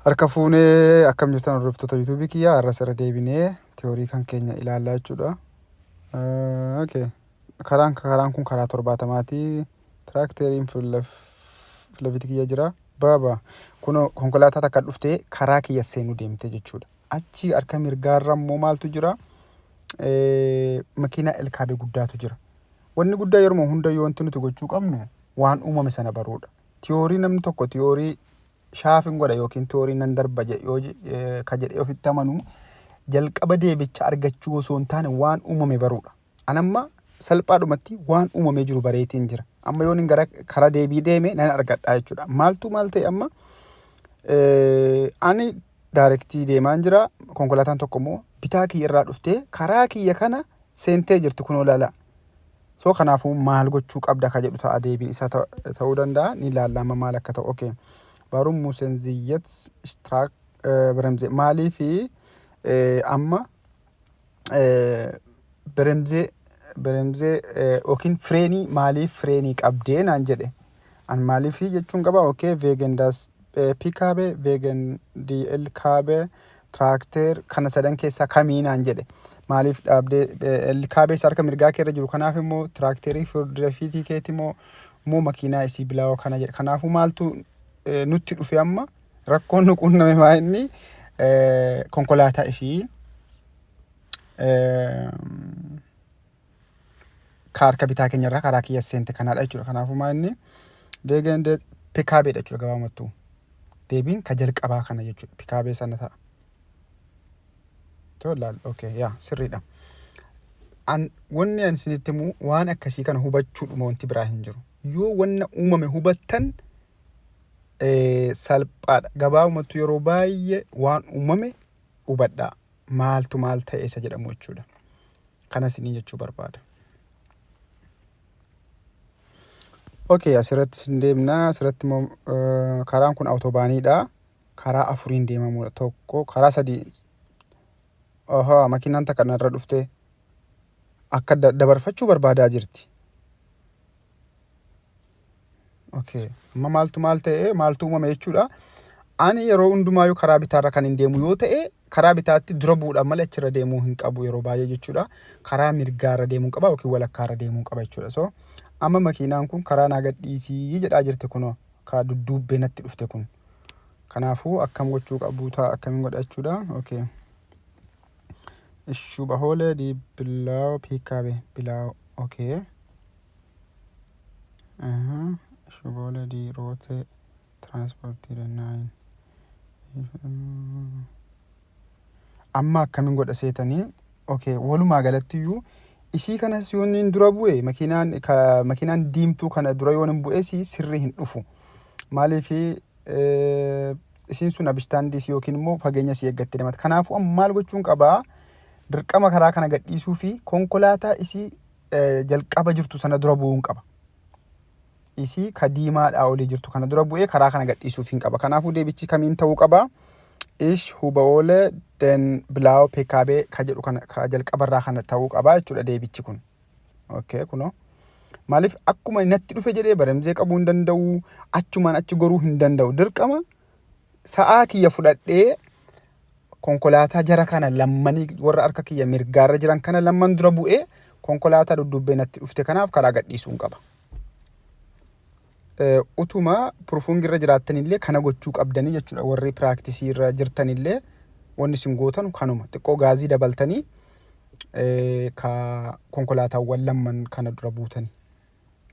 Harka fuunee akkam jirtan hordoftoota YouTube kiyyaa har'a sirra deebinee teorii kan keenya ilaalaa jechuudha. Okay. Karaan kun karaa 70ti. Tiraakteriin filafiiti kiyya jira. Baaba kun konkolaataa takka dhuftee karaa kiyya seenuu deemte jechuudha. Achi harka mirgaarra immoo maaltu jira? Makiinaa elkaabee guddaatu jira. Wanni guddaa yeroo hunda yoo wanti nuti gochuu qabnu waan uumame sana baruudha. Teorii namni tokko teorii shaafin godha yookiin teorii nan darba yoo ka jedhee ofitti amanu jalqaba deebicha argachuu osoo hin taane waan uumame baruudha. Anamma salphaadhumatti waan uumamee jiru bareetiin jira. Amma yoon gara karaa deebii deeme nan argadha jechuudha. Maaltu maal ta'e amma ani daayirektii deemaan jira. Konkolaataan tokko immoo bitaa kiyya irraa dhuftee karaa kiyya kana seentee jirti kunoo laala. So kanaafuu maal gochuu qabda ka jedhu ta'a deebiin isaa ta'uu danda'a. Ni ilaallama maal akka ta'u. Okay. Warum müssen Sie jetzt Bremse Mali fi amma Bremse yookiin freenii maaliif freenii qabdee naan jedhe. An maaliif jechuun qaba. Okay, wegen das Pkw, wegen die LKW, Traktor kana sadan keessaa kamii naan jedhe. Maaliif dhaabdee LKW harka mirgaa keerra jiru kanaaf immoo Trakterii fiitii keetii immoo makiinaa isii bilaawoo kana jedhe. Kanaafuu maaltu nutti dhufe amma rakkoon nu quunname maa inni konkolaataa ishii harka bitaa keenyarraa karaa kiyya seente kanaadha jechuudha. Kanaafuu maa inni beegende pikaabeedha jechuudha gabaabattuu. Deebiin ka jalqabaa kana jechuudha. Pikaabee sana ta'a. Tollaal okay yaa sirriidha. Wanni ani isinitti himu waan akkasii kana hubachuudhuma wanti biraa hin jiru. Yoo wanna uumame hubattan salphaadha. Gabaabumatti yeroo baay'ee waan uumame hubadhaa. Maaltu maal ta'e isa jedhamu jechuudha. Kana isinii jechuu barbaada. Okay, asirratti isin deemna. Asirratti immoo karaan kun awutobaaniidha. Karaa afuriin deemamudha. Tokko karaa sadii. Makiinaan takka narra dhuftee akka dabarfachuu barbaadaa jirti. Okay. Amma maal ta'e maaltu uumame jechuudha. Ani yeroo hundumaayyuu karaa bitaarra kan hin deemu yoo ta'e karaa bitaatti dura bu'uudhaan malee achirra deemuu hin qabu yeroo baay'ee jechuudha. Karaa mirgaarra deemuu qaba yookiin walakkaarra deemuu qaba jechuudha. So amma makiinaan kun karaa naa gadhiisii jedhaa jirti kunoo ka dudduubbee natti dhufte kun. Kanaafuu akkam gochuu qabu ta'a akkamiin godha jechuudha. Okay. Ich überhole die blaue Pkw. Blau. Okay. Ich überhole die rote Transportiere. Nein. Amma akkamiin godha seetanii. Okay. Walumaa galatti iyyuu isii kanas yoon hin dura bu'e makiinaan diimtuu kana dura yoon hin bu'es sirrii hin dhufu. Maaliif isiin sun abishtaandis yookiin immoo fageenya si eeggattee deemata. Kanaafuu amma maal gochuun qabaa? Dirqama karaa kana gadhiisuu fi konkolaataa isii jalqaba jirtu sana dura bu'uun qaba. Isii ka diimaadhaa olii jirtu kana dura bu'ee karaa kana gadhiisuuf hin qaba. Kanaafuu deebichi kamiin ta'uu qaba? Ich überhole den blauen Pkw ka jedhu kana ka jalqabarraa kana ta'uu qaba jechuudha deebichi kun. Okay, kunoo. Maaliif akkuma natti dhufe jedhee baremsee qabuu hin danda'u, achumaan achi goruu hin danda'u. Dirqama sa'aa kiyya fudhadhee konkolaataa jara kana lammanii warra harka kiyya mirgaarra jiran kana lamman dura bu'ee konkolaataa dudduubbee natti dhufte kanaaf karaa gadhiisuun qaba. Utuma purufuungirra jiraattanillee kana gochuu qabdanii jechuudha. Warri piraaktisii irra jirtanillee wanni isin gootan kanuma xiqqoo gaazii dabaltanii ka konkolaataawwan lamman kana dura buutanii.